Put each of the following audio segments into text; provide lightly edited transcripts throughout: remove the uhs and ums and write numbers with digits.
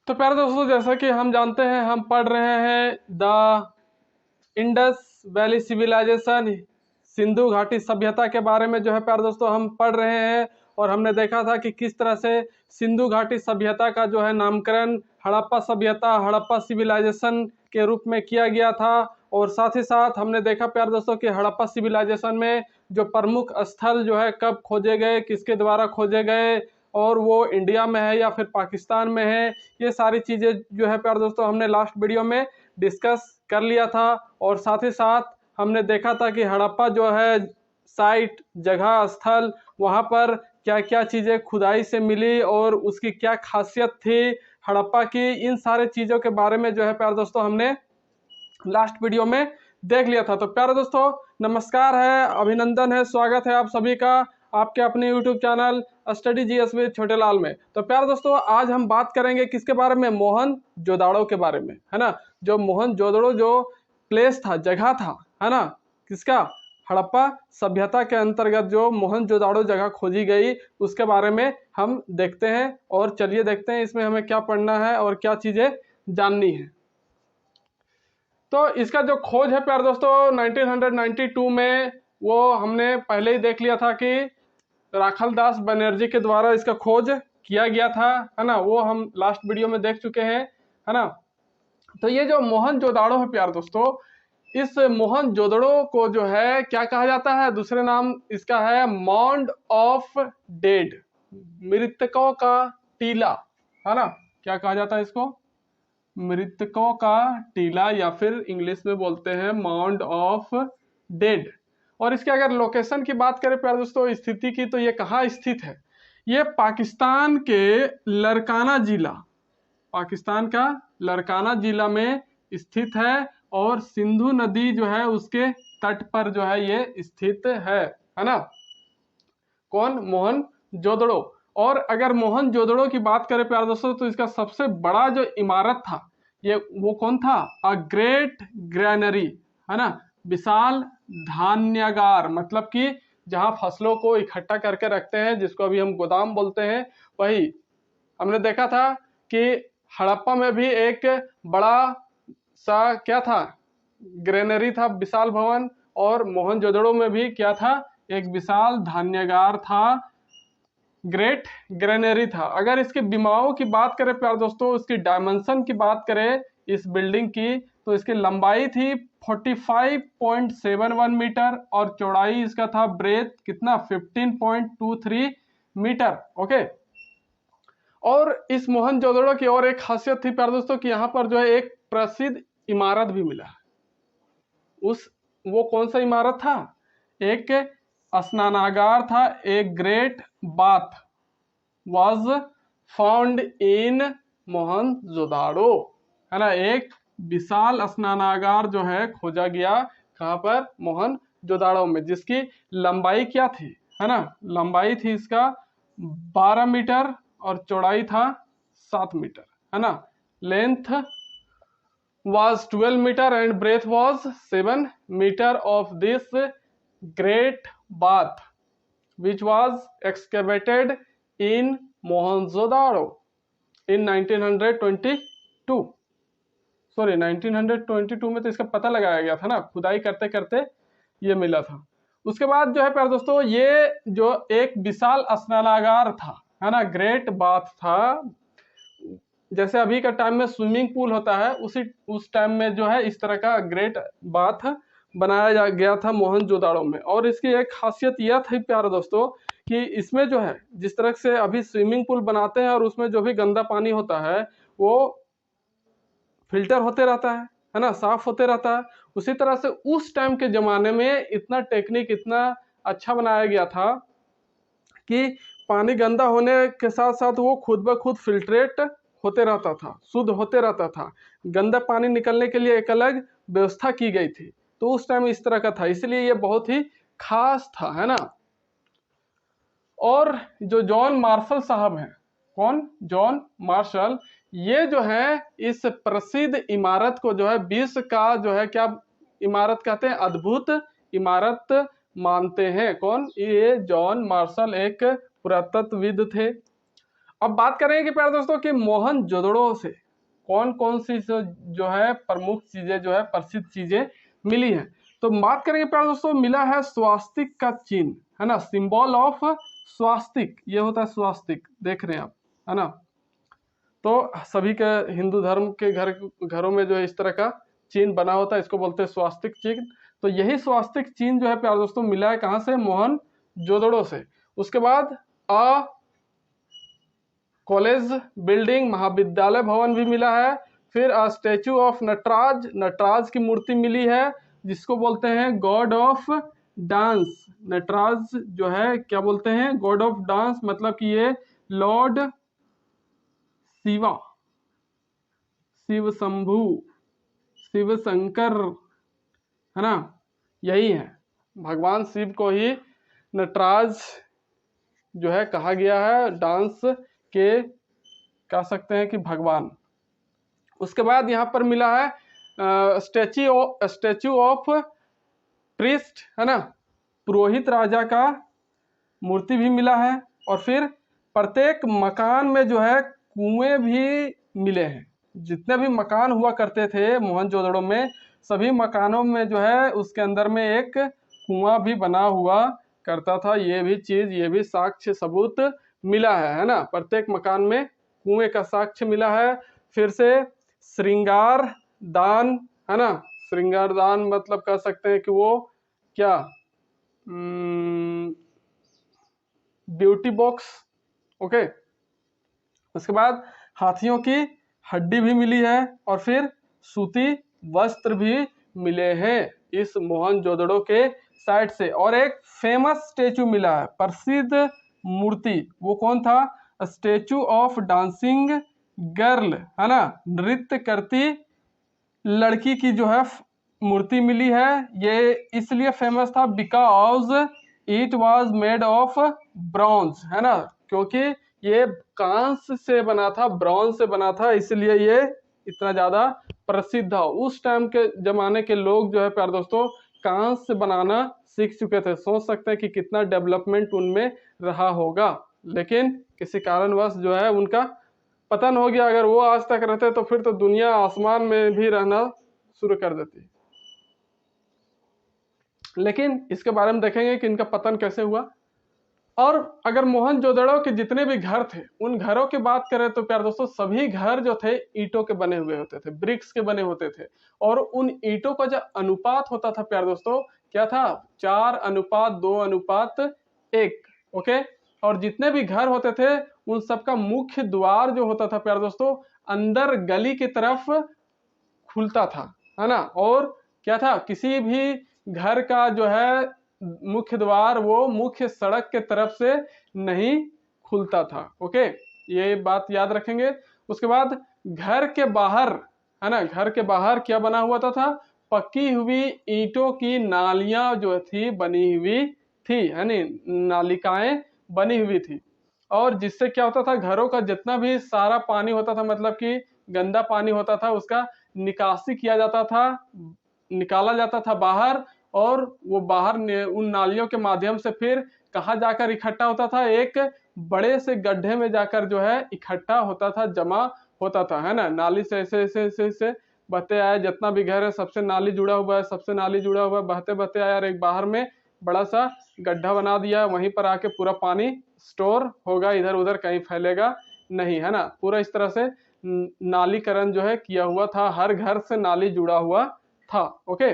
तो प्यारे दोस्तों, जैसा कि हम जानते हैं, हम पढ़ रहे हैं the Indus Valley Civilisation, Sindhu घाटी सभ्यता के बारे में जो है प्यारे दोस्तों हम पढ़ रहे हैं। और हमने देखा था कि किस तरह से सिंधु घाटी सभ्यता का जो है नामकरण हड़प्पा सभ्यता, हड़प्पा सिविलाइजेशन के रूप में किया गया था। और साथ ही साथ हमने देखा प्यारे दोस्तों कि हड़प्पा सिविलाइजेशन में जो प्रमुख स्थल जो है कब खोजे गए, किसके द्वारा खोजे गए, और वो इंडिया में है या फिर पाकिस्तान में है, ये सारी चीज़ें जो है प्यारे दोस्तों हमने लास्ट वीडियो में डिस्कस कर लिया था। और साथ ही साथ हमने देखा था कि हड़प्पा जो है साइट, जगह, स्थल, वहाँ पर क्या क्या चीज़ें खुदाई से मिली और उसकी क्या खासियत थी हड़प्पा की, इन सारे चीज़ों के बारे में जो है प्यारे दोस्तों हमने लास्ट वीडियो में देख लिया था। तो प्यारे दोस्तों नमस्कार है, अभिनंदन है, स्वागत है आप सभी का आपके अपने YouTube channel study GS with छोटे लाल में। तो प्यारे दोस्तों आज हम बात करेंगे किसके बारे में, मोहनजोदाड़ो के बारे में, है ना। जो मोहनजोदड़ो जो प्लेस था, जगह था, है ना, किसका, हड़प्पा सभ्यता के अंतर्गत जो मोहनजोदाड़ो जगह खोजी गई उसके बारे में हम देखते हैं। और चलिए देखते हैं इसमें हमें क्या पढ़ना है और क्या चीज़ें जाननी है। तो इसका जो खोज है प्यारे दोस्तों 1992 में वो हमने पहले ही देख लिया था कि राखल दास बनर्जी के द्वारा इसका खोज किया गया था, है ना। वो हम लास्ट वीडियो में देख चुके हैं, है ना। तो ये जो मोहनजोदाड़ो है प्यारे दोस्तों, इस मोहनजोदड़ो को जो है क्या कहा जाता है, दूसरे नाम इसका है माउंड ऑफ डेड, मृतकों का टीला, है ना। क्या कहा जाता है इसको, मृतकों का टीला, या फिर इंग्लिश में बोलते हैं माउंड ऑफ डेड। और इसके अगर लोकेशन की बात करें प्यारे दोस्तों, स्थिति की, तो ये कहाँ स्थित है, ये पाकिस्तान के लरकाना जिला, पाकिस्तान का लरकाना जिला में स्थित है। और सिंधु नदी जो है उसके तट पर जो है ये स्थित है ना। कौन, मोहनजोदड़ो। और अगर मोहनजोदड़ो की बात करें प्यारे दोस्तों, तो इसका सबसे बड़ा जो इमारत था ये वो कौन था, अ ग्रेट ग्रैनरी, है ना, विशाल धान्यागार, मतलब कि जहां फसलों को इकट्ठा करके रखते हैं, जिसको अभी हम गोदाम बोलते हैं, वही हमने देखा था कि हड़प्पा में भी एक बड़ा सा क्या था, ग्रेनरी था, विशाल भवन। और मोहनजोदड़ो में भी क्या था, एक विशाल धान्यागार था, ग्रेट ग्रेनरी था। अगर इसके विमाओं की बात करें प्यारे दोस्तों, इसकी डायमेंशन की बात करें इस बिल्डिंग की, तो इसकी लंबाई थी 45.71 मीटर और चौड़ाई इसका था ब्रेथ कितना, 15.23 मीटर। ओके। और इस मोहनजोदड़ो की और एक खासियत थी प्यारे दोस्तों कि यहाँ पर जो है एक प्रसिद्ध इमारत भी मिला। वो कौन सा इमारत था, एक स्नानागार था, एक great bath was found in Mohenjodaro, है ना। एक विशाल स्नानागार जो है खोजा गया, कहाँ पर, मोहनजोदाड़ो में, जिसकी लंबाई क्या थी, है ना, लंबाई थी इसका 12 मीटर और चौड़ाई था 7 मीटर, है ना। Length was 12 meter and breadth was 7 meter of this great bath which was excavated in Mohenjo-daro in 1922। Sorry 1922 में तो इसका पता लगाया गया था ना, खुदाई करते करते ये मिला था। उसके बाद जो है प्यारे दोस्तों ये जो एक विशाल स्नानागार था, है ना, ग्रेट बाथ था, जैसे अभी का टाइम में स्विमिंग पूल होता है उस टाइम में जो है इस तरह का ग्रेट बाथ बनाया गया था मोहनजोदाड़ो में। और इसकी एक खासियत यह थी प्यारे दोस्तों कि इसमें जो है जिस तरह से अभी स्विमिंग पूल बनाते हैं और उसमें जो भी गंदा पानी होता है वो फिल्टर होते रहता है ना, साफ होते रहता है। उसी तरह से उस टाइम के जमाने में इतना टेक्निक इतना अच्छा बनाया गया था कि पानी गंदा होने के साथ साथ वो खुद ब खुद फिल्ट्रेट होते रहता था, शुद्ध होते रहता था। गंदा पानी निकलने के लिए एक अलग व्यवस्था की गई थी। तो उस टाइम इस तरह का था, इसलिए ये बहुत ही खास था, है ना। और जो जॉन मार्शल साहब हैं, कौन, जॉन मार्शल, ये जो है इस प्रसिद्ध इमारत को जो है विश्व का जो है क्या इमारत कहते हैं, अद्भुत इमारत मानते हैं। कौन, ये जॉन मार्शल एक पुरातत्वविद थे। अब बात करेंगे कि प्यारे दोस्तों कि मोहनजोदड़ो से कौन कौन सी जो है प्रमुख चीजें जो है प्रसिद्ध चीजें मिली हैं। तो बात करेंगे प्यारे दोस्तों, मिला है स्वास्तिक का चिन्ह, है ना, सिंबल ऑफ स्वास्तिक, ये होता है स्वास्तिक, देख रहे हैं आप, है ना। तो सभी के हिंदू धर्म के घरों में जो है इस तरह का चिन्ह बना होता है, इसको बोलते हैं स्वास्तिक चिन्ह। तो यही स्वास्तिक चिन्ह जो है प्यारे दोस्तों मिला है कहाँ से, मोहनजोदड़ो से। उसके बाद कॉलेज बिल्डिंग, महाविद्यालय भवन भी मिला है। फिर स्टैचू ऑफ नटराज, नटराज की मूर्ति मिली है जिसको बोलते हैं गॉड ऑफ डांस। नटराज जो है क्या बोलते हैं, गॉड ऑफ डांस, मतलब कि ये लॉर्ड शिवा, शिव शंभु, शिव शंकर, है ना, यही है, भगवान शिव को ही नटराज जो है कहा गया है, डांस के कह सकते हैं कि भगवान। उसके बाद यहाँ पर मिला है स्टैच्यू ऑफ प्रीस्ट, है ना, पुरोहित राजा का मूर्ति भी मिला है। और फिर प्रत्येक मकान में जो है कुएं भी मिले हैं। जितने भी मकान हुआ करते थे मोहनजोदड़ो में, सभी मकानों में जो है उसके अंदर में एक कुआं भी बना हुआ करता था। ये भी चीज, ये भी साक्ष्य सबूत मिला है ना, प्रत्येक मकान में कुएं का साक्ष्य मिला है। फिर से श्रृंगार दान, है ना, श्रृंगार दान मतलब कह सकते हैं कि वो क्या, ब्यूटी बॉक्स, ओके। उसके बाद हाथियों की हड्डी भी मिली है और फिर सूती वस्त्र भी मिले हैं इस मोहनजोदड़ो के साइड से। और एक फेमस स्टेचू मिला है, प्रसिद्ध मूर्ति, वो कौन था, स्टेचू ऑफ डांसिंग गर्ल, है ना, नृत्य करती लड़की की जो है मूर्ति मिली है। ये इसलिए फेमस था because it was made of bronze, है ना, क्योंकि ये कांस्य से बना था, ब्रॉन्ज से बना था, इसलिए ये इतना ज्यादा प्रसिद्ध था। उस टाइम के जमाने के लोग जो है प्यारे दोस्तों कांस्य बनाना सीख चुके थे। सोच सकते हैं कि कितना डेवलपमेंट उनमें रहा होगा, लेकिन किसी कारणवश जो है उनका पतन हो गया। अगर वो आज तक रहते तो फिर तो दुनिया आसमान में भी रहना शुरू कर देती। लेकिन इसके बारे में देखेंगे कि इनका पतन कैसे हुआ। और अगर मोहनजोदड़ो के जितने भी घर थे, उन घरों की बात करें तो प्यारे दोस्तों सभी घर जो थे ईंटों के बने हुए होते थे, ब्रिक्स के बने होते थे। और उन ईंटों का जो अनुपात होता था प्यारे दोस्तों, क्या था, 4:2:1, ओके। और जितने भी घर होते थे उन सबका मुख्य द्वार जो होता था प्यारे दोस्तों अंदर गली की तरफ खुलता था, है ना। और क्या था, किसी भी घर का जो है मुख्य द्वार वो मुख्य सड़क के तरफ से नहीं खुलता था, ओके, ये बात याद रखेंगे। उसके बाद घर के बाहर, है ना, घर के बाहर क्या बना हुआ था, पक्की हुई ईंटों की नालियां जो थी बनी हुई थी, है ना, नालिकाएं बनी हुई थी। और जिससे क्या होता था, घरों का जितना भी सारा पानी होता था, मतलब कि गंदा पानी होता था, उसका निकासी किया जाता था, निकाला जाता था बाहर। और वो बाहर उन नालियों के माध्यम से फिर कहाँ जाकर इकट्ठा होता था, एक बड़े से गड्ढे में जाकर जो है इकट्ठा होता था, जमा होता था, है ना। नाली से ऐसे ऐसे ऐसे ऐसे बहते आए, जितना भी घर है सबसे नाली जुड़ा हुआ है, सबसे नाली जुड़ा हुआ है, बहते बहते आया और एक बाहर में बड़ा सा गड्ढा बना दिया, वहीं पर आके पूरा पानी स्टोर होगा, इधर उधर कहीं फैलेगा नहीं, है ना। पूरा इस तरह से नालीकरण जो है किया हुआ था, हर घर से नाली जुड़ा हुआ था, ओके।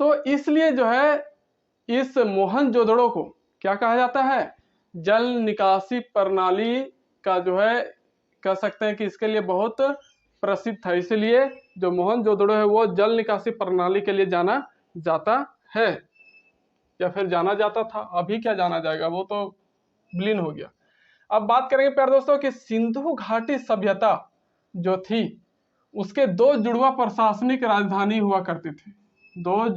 तो इसलिए जो है इस मोहनजोदड़ो को क्या कहा जाता है, जल निकासी प्रणाली का जो है कह सकते हैं कि इसके लिए बहुत प्रसिद्ध था। इसलिए जो मोहनजोदड़ो है वो जल निकासी प्रणाली के लिए जाना जाता है, या फिर जाना जाता था, अभी क्या जाना जाएगा, वो तो विलीन हो गया। अब बात करेंगे प्यारे दोस्तों कि सिंधु घाटी सभ्यता जो थी उसके दो जुड़वा प्रशासनिक राजधानी हुआ करती थी। दो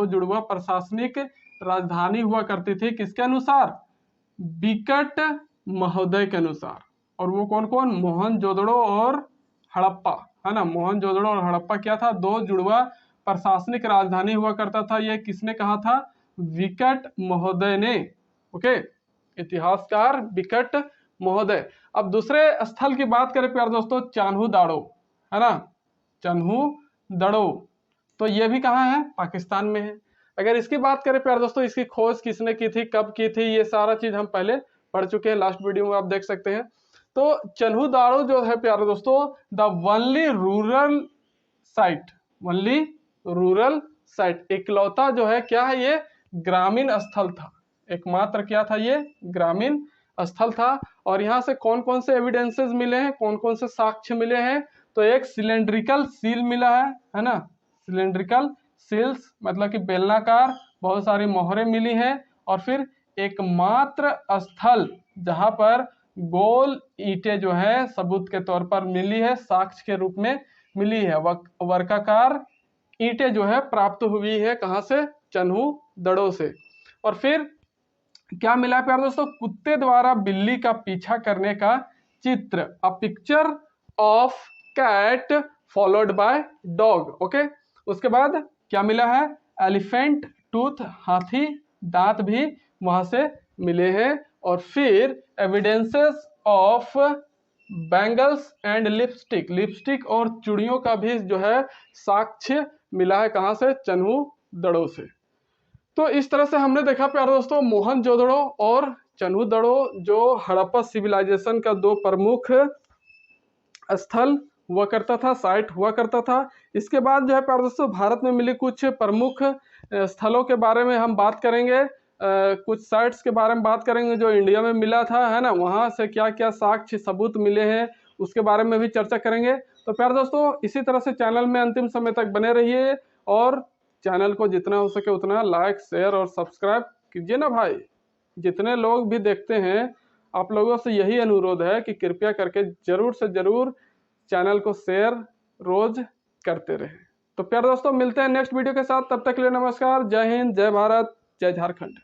जुड़वा प्रशासनिक राजधानी हुआ करती थी, किसके अनुसार, बिकट महोदय के अनुसार। और वो कौन कौन, मोहनजोदड़ो और हड़प्पा, है ना। मोहनजोदड़ो और हड़प्पा क्या था, दो जुड़वा प्रशासनिक राजधानी हुआ करता था। ये किसने कहा था, विकट महोदय ने, ओके, इतिहासकार विकट महोदय। अब दूसरे स्थल की बात करें प्यारे दोस्तों, चान्हू दाड़ो, है ना, चान्हू दड़ो, तो ये भी कहाँ है, पाकिस्तान में है। अगर इसकी बात करें प्यारे दोस्तों, इसकी खोज किसने की थी, कब की थी, ये सारा चीज हम पहले पढ़ चुके हैं, लास्ट वीडियो में आप देख सकते हैं। तो चान्हू दाड़ो जो है प्यारे दोस्तों, the only rural site, only rural site, इकलौता जो है क्या है, ये ग्रामीण स्थल था, एकमात्र क्या था, ये ग्रामीण स्थल था। और यहाँ से कौन कौन से एविडेंसेस मिले हैं, कौन कौन से साक्ष्य मिले हैं, तो एक सिलेंड्रिकल सील मिला है ना, सिलेंड्रिकल सील्स मतलब कि बेलनाकार बहुत सारी मोहरें मिली हैं। और फिर एकमात्र स्थल जहां पर गोल ईंटें जो है सबूत के तौर पर मिली है, साक्ष्य के रूप में मिली है, वर्गाकार ईंटें जो है प्राप्त हुई है, कहां से, चान्हू दड़ो से। और फिर क्या मिला है प्यारे दोस्तों, कुत्ते द्वारा बिल्ली का पीछा करने का चित्र, a picture of cat followed by dog. Okay, उसके बाद क्या मिला है, एलिफेंट टूथ, हाथी दांत भी वहां से मिले हैं। और फिर evidences of bangles and lipstick, lipstick और चूड़ियों का भी जो है साक्ष्य मिला है, कहां से, चान्हू दड़ो से। तो इस तरह से हमने देखा प्यारे दोस्तों, मोहनजोदड़ो और चान्हू दड़ो जो हड़प्पा सिविलाइजेशन का दो प्रमुख स्थल हुआ करता था, साइट हुआ करता था। इसके बाद जो है प्यारे दोस्तों, भारत में मिली कुछ प्रमुख स्थलों के बारे में हम बात करेंगे, कुछ साइट्स के बारे में बात करेंगे जो इंडिया में मिला था, है ना, वहाँ से क्या क्या साक्ष्य सबूत मिले हैं उसके बारे में भी चर्चा करेंगे। तो प्यारे दोस्तों, इसी तरह से चैनल में अंतिम समय तक बने रहिए और चैनल को जितना हो सके उतना लाइक, शेयर और सब्सक्राइब कीजिए ना भाई। जितने लोग भी देखते हैं, आप लोगों से यही अनुरोध है कि कृपया करके जरूर से जरूर चैनल को शेयर रोज करते रहें। तो प्यारे दोस्तों, मिलते हैं नेक्स्ट वीडियो के साथ, तब तक के लिए नमस्कार, जय हिंद, जय भारत, जय झारखंड।